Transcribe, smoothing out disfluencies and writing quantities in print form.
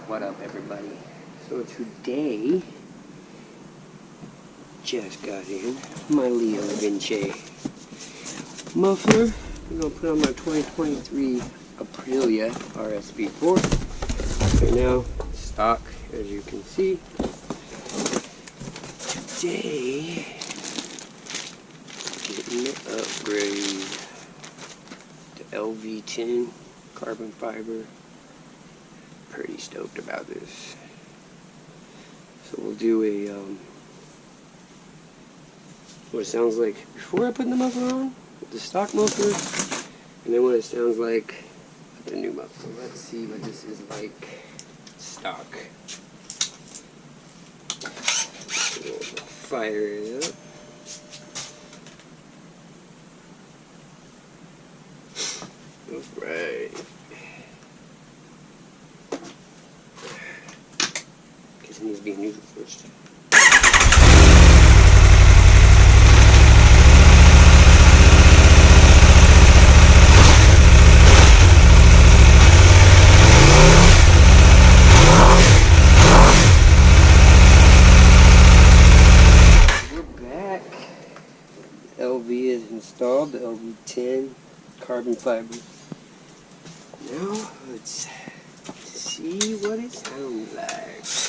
What up, everybody? So today, just got in my LeoVince muffler. I'm gonna put on my 2023 Aprilia RSV4. Right now, stock, as you can see. Today, getting the upgrade to LV10 carbon fiber. Pretty stoked about this. So we'll do a what it sounds like before I put the muffler on with the stock muffler, and then what it sounds like with the new muffler. Let's see what this is like stock. We'll fire it up. Alright. Guess it needs to be neutral first. LV is installed, the LV10 carbon fiber. Now let's see what it sounds like.